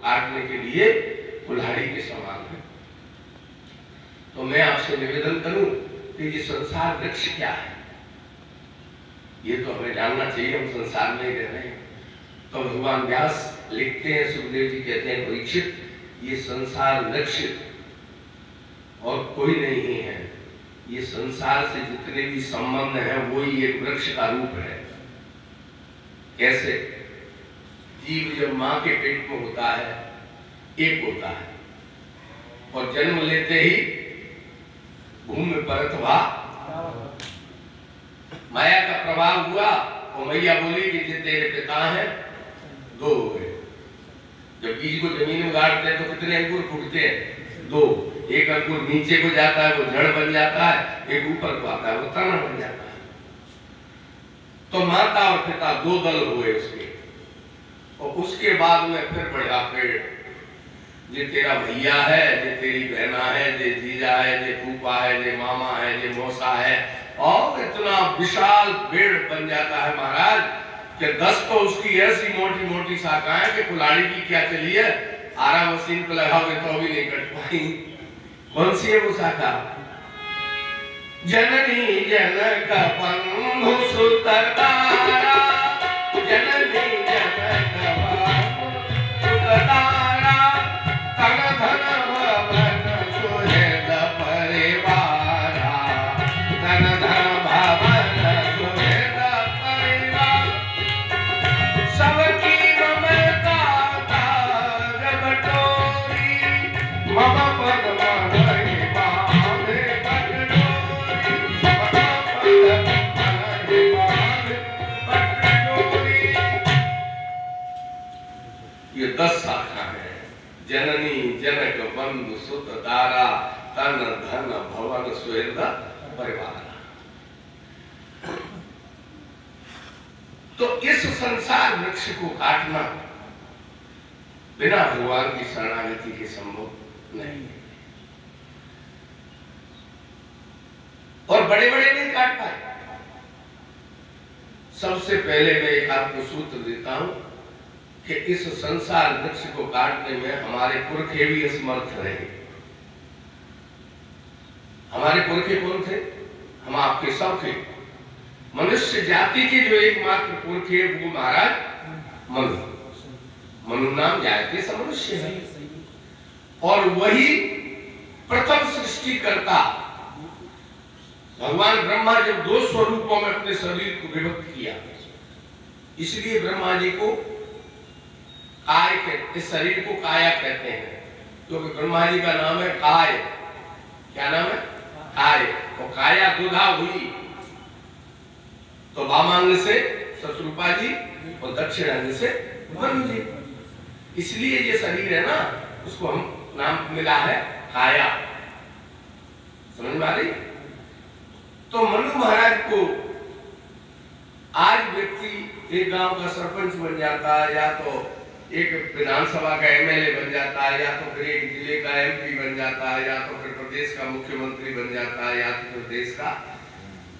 काटने के लिए कुल्हाड़ी के समान है। तो मैं आपसे निवेदन करूं कि ये संसार वृक्ष क्या है, ये तो हमें जानना चाहिए। हम संसार में ही रह रहे हैं। तो भगवान व्यास लिखते हैं, सुखदेव जी कहते हैं, परीक्षित ये संसार वृक्ष और कोई नहीं है। ये संसार से जितने भी संबंध हैं वो ही एक वृक्ष का रूप है। कैसे? जीव जब मां के पेट में होता है एक होता है, और जन्म लेते ही भूमि परत हुआ, माया का प्रभाव हुआ और मैया बोली कि जे तेरे पिता हैं दो हो गए। जब बीज को जमीन में गाड़ते हैं तो कितने अंकुर फूटते हैं? दो। एक अंकुर नीचे को जाता है वो जड़ बन जाता है, एक ऊपर को आता है वो तना बन जाता है। तो माता और पिता दो दल हुए उसके, और उसके बाद में फिर बढ़ा पेड़। जे तेरा भैया है, जे तेरी बहना है, जे जीजा है, जे फूफा है, जे मामा है, जे मौसा है, और इतना विशाल पेड़ बन जाता है महाराज कि 10 तो उसकी ऐसी मोटी मोटी शाखाएं कि कुल्हाड़ी की क्या चली है, आरा मशीन पे लगाओगे तो भी नहीं कट पाई। कौन सी है वो शाखा? जननी जनक बंधु सुततारा, जननी जनक बंधु सुततारा, तन धन भवन सुहृद परिवारा, तन धन भवन सुहृद परिवार, सबकी ममता तार बटोरी, मम पद मनहि बांधे बटडोरी, मम पद मनहि बांधे बटडोरी। ये 10 शाखा है। जननी जनक बंधु सुत तारा, तन धन भवन सुहृद परिवार। तो इस संसार वृक्ष को काटना बिना भगवान की शरणागति के संभव नहीं है। और बड़े बड़े नहीं काट पाए। सबसे पहले मैं एक आपको सूत्र देता हूं कि इस संसार वृक्ष को काटने में हमारे पुरखे भी असमर्थ रहे। हमारे पुरखे कौन थे? हम आपके सब थे। मनुष्य जाति के जो एकमात्र पुरखे वो महाराज मनु। मनु नाम जायते सब मनुष्य है, और वही प्रथम सृष्टिकर्ता। भगवान ब्रह्मा जब 2 स्वरूपों में अपने शरीर को विभक्त किया, इसलिए ब्रह्मा जी को काय कहते, इस शरीर को काया कहते हैं, क्योंकि ब्रह्मा जी का नाम है काय। क्या नाम है? काय। और काया दुधा हुई तो वामांग से शत्रुपा जी और दक्षिण अंग से मनु जी। इसलिए ये शरीर है ना, उसको हम नाम मिला है काया। समझ में आ रही? तो मनु महाराज को आज व्यक्ति एक गांव का सरपंच बन जाता है, या तो एक विधानसभा का एमएलए बन जाता है, या तो फिर एक जिले का एमपी बन जाता है, या तो फिर प्रदेश का मुख्यमंत्री बन जाता है, या तो फिर देश का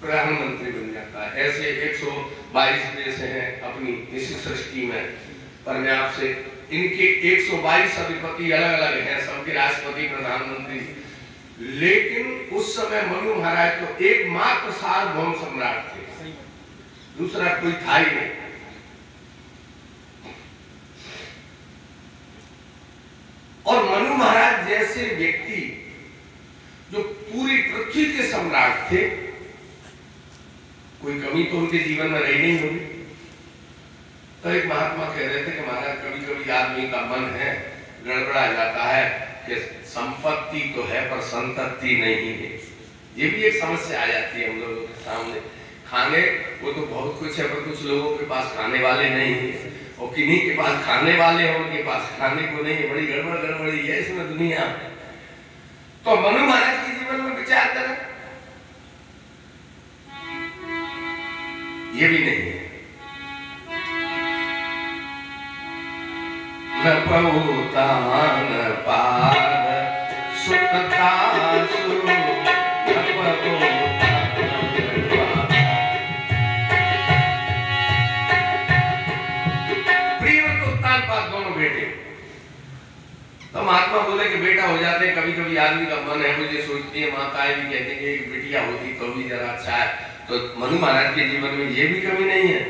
प्रधानमंत्री बन जाता है। ऐसे 122 देश हैं अपनी इस सृष्टि में। पर मैं आपसे इनके 122 अधिपति अलग अलग हैं, सबके राष्ट्रपति प्रधानमंत्री। लेकिन उस समय मनु महाराज तो एकमात्र सार्वभौम सम्राट थे, दूसरा कोई था ही नहीं। और मनु महाराज जैसे व्यक्ति जो पूरी पृथ्वी के सम्राट थे, कोई कमी तो उनके जीवन में रही नहीं होगी। तो एक महात्मा कह रहे थे कि महाराज कभी कभी आदमी का मन है गड़बड़ा जाता है कि संपत्ति तो है पर संतति नहीं है। ये भी एक समस्या आ जाती है हम लोगों के सामने। खाने वो तो बहुत कुछ है, पर कुछ लोगों के पास खाने वाले नहीं है, और किन्हीं के पास खाने वाले हैं, उनके पास खाने को नहीं है। बड़ी गड़बड़ी है इसमें दुनिया। तो मनु महाराज के जीवन में विचार करें, ये भी नहीं है। न पहुता न पार सुखता सु, न पहुता दोनों बेटे महात्मा बोले कि बेटा हो जाते हैं, कभी कभी आदमी का मन है, मुझे सोचती है माताएं भी कहती है कि बेटियां होती तो भी जरा अच्छा है। तो मनु महाराज के जीवन में ये भी कमी नहीं है।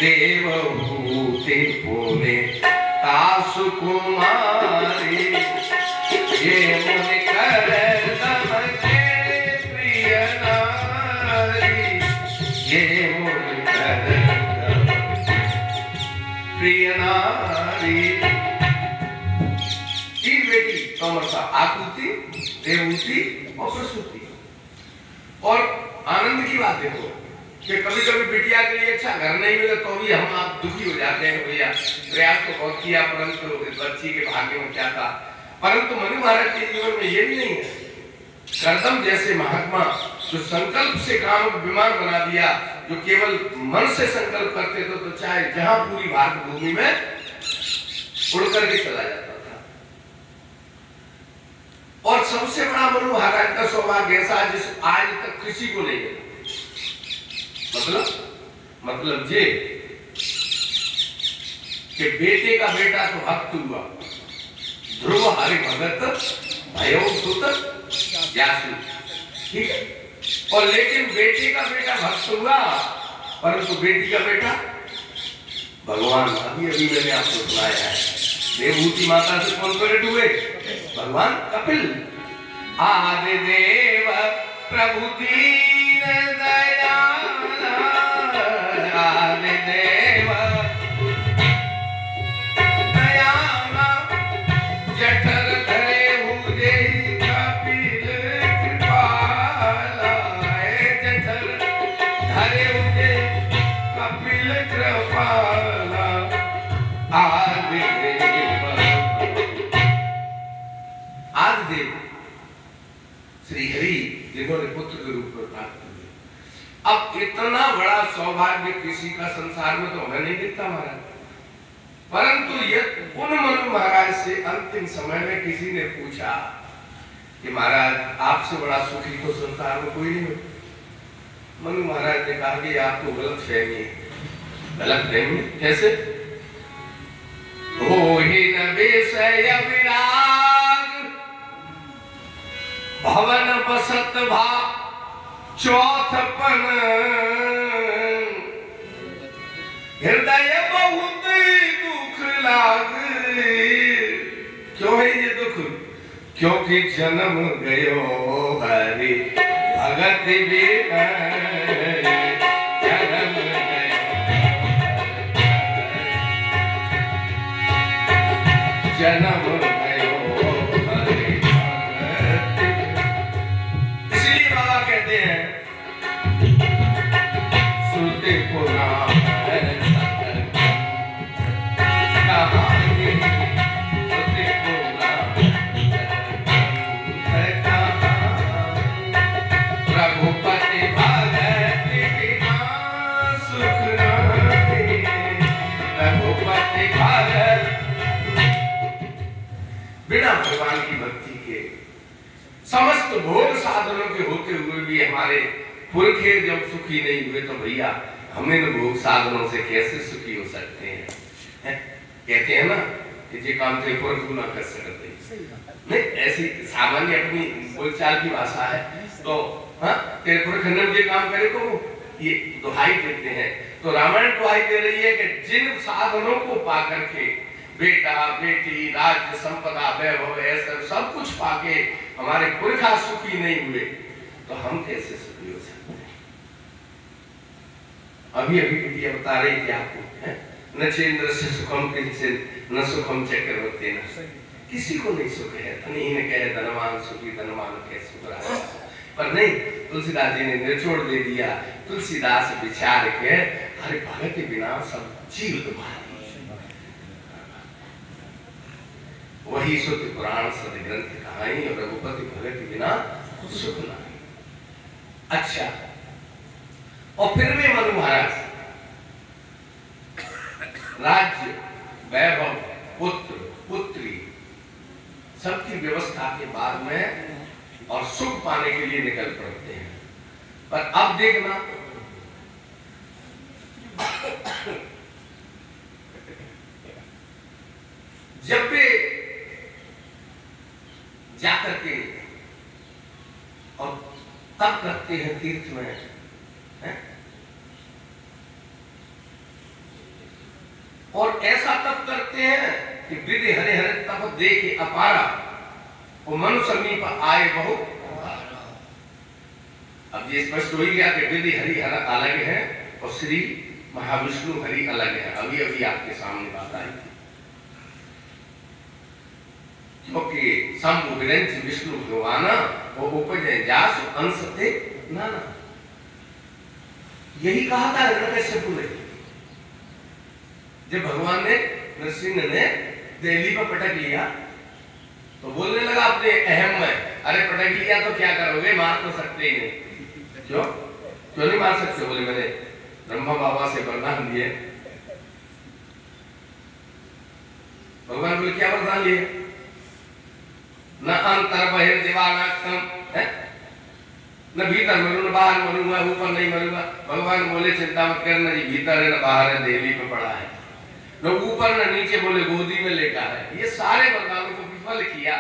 देवभूति बोले तासु कुमारी, ये मुनि कर दमके प्रिय नारी, ये मुनि कर प्रिय नारी। तीन बेटी तोमरसा, आकुति, देवहूति और प्रसूति। और आनंद की बात देखो कि कभी कभी बिटिया के लिए अच्छा घर नहीं मिले तो भी हम आप दुखी हो जाते हैं, भैया प्रयास तो बहुत किया परंतु बच्ची के भाग्य में क्या था। परंतु मनु महाराज के जीवन में ये भी नहीं है। कर्दम जैसे महात्मा जो संकल्प से काम को विमान बना दिया, जो केवल मन से संकल्प करते थे तो चाहे जहां पूरी भारत भूमि में उड़ करके चला जाता था। और सबसे बड़ा मनु महाराज का सौभाग्य ऐसा जिस आज तक किसी को नहीं मिला। मतलब ये कि बेटे का बेटा तो भक्त हुआ, ध्रुव हरि भगत भयो सुत व्यासु, ठीक है। और लेकिन बेटे का बेटा भक्त हुआ, परंतु बेटी का बेटा भगवान। अभी अभी मैंने आपको सुनाया है, देवहूति माता से कौन प्रकट हुए? भगवान कपिल। आदि देव प्रभु दीन दयाल, आदि देव दयाल, जठर धरे हुए कपिल कृपाल, जठर धरे हुए कपिल कृपाल, आदि देव। आदि देव श्री हरि जिन्होंने पुत्र के रूप में प्राप्त किया। अब इतना बड़ा सौभाग्य किसी का संसार में तो हमें नहीं दिखता महाराज। परंतु ये उन मनु महाराज से अंतिम समय में किसी ने पूछा कि महाराज आपसे बड़ा सुखी तो संसार में कोई नहीं। मनु महाराज ने कहा कि आपको गलत फहमी है। गलत फहमी कैसे? हो ही न विषय विराग, भवन बसत भा चौथपन, हृदय बहुत दुख लाग। क्यों है ये दुख? क्योंकि जन्म गयो हरि भगत बिना, जन्म गयो जन्म गयो हरि भगत। इसलिए बाबा कहते हैं श्रुति पुराण रघुपति भगत बिना सुख नहीं, रघुपति भगत बिना भगवान की भक्ति के समस्त भोग साधनों के होते हुए भी हमारे पुरखे जब सुखी नहीं हुए तो भैया हम इन भोग साधनों से कैसे सुखी हो सकते हैं? कहते हैं ना कि ये काम थे पुरख ना कर सकते नहीं, ऐसी सामान्य अपनी बोलचाल की भाषा है। तो हाँ तेरे पुरख ने ये काम करे तो ये दुहाई देते हैं। तो रामायण दुहाई दे रही है कि जिन साधनों को पा करके बेटा बेटी राज्य संपदा वैभव ऐसा सब कुछ पाके हमारे पुरखा सुखी नहीं हुए तो हम कैसे सुखी हो सकते हैं? अभी अभी बिटिया बता रही थी आपको, न चेंद्र से सुखम किंचित न सुखम चक्रवर्ती, न किसी को नहीं सुख है। धनी ने कहे धनवान सुखी, धनवान के सुख रहा, पर नहीं, तुलसीदास जी ने निचोड़ दे दिया। तुलसीदास विचार के हरि भगत के बिना सब जीव तुम्हारी, वही श्रुति पुराण सद ग्रंथ कहानी और रघुपति भगत के बिना सुख नहीं। अच्छा, और फिर भी मनु महाराज राज्य वैभव पुत्र पुत्री सबकी व्यवस्था के बाद में और सुख पाने के लिए निकल पड़ते हैं। पर अब देखना जाते हैं तीर्थ में, है? और ऐसा तप करते हैं कि विधि हरे हरे तप देखे अपारा और मनु समीप आए बहु। अब ये स्पष्ट हो ही गया कि विधि हरि हर अलग है और श्री महाविष्णु हरि अलग है। अभी अभी आपके सामने बात आई थी, क्योंकि शंभु विरंच विष्णु भगवाना वो उपजय जासु अंश थे नाना। यही कहा था हिरण्यकश्यप ने जब भगवान ने नरसिंह ने दिल्ली पर पटक लिया तो बोलने लगा अपने अहम में, अरे पटक लिया तो क्या करोगे, मार तो सकते ही नहीं। क्यों क्यों नहीं मार सकते? बोले मैंने ब्रह्मा बाबा से वरदान लिए। भगवान बोले क्या वरदान लिए? न अंतर बहिर दीवानाक्षम, है न भीतर मरू न बाहर मरूंगा, ऊपर नहीं मरूंगा। भगवान बोले चिंता मत करना जी, भीतर है न बाहर है, देवी पे पड़ा है, न ऊपर न नीचे, बोले गोदी में लेटा है। ये सारे वरदानों को विफल किया।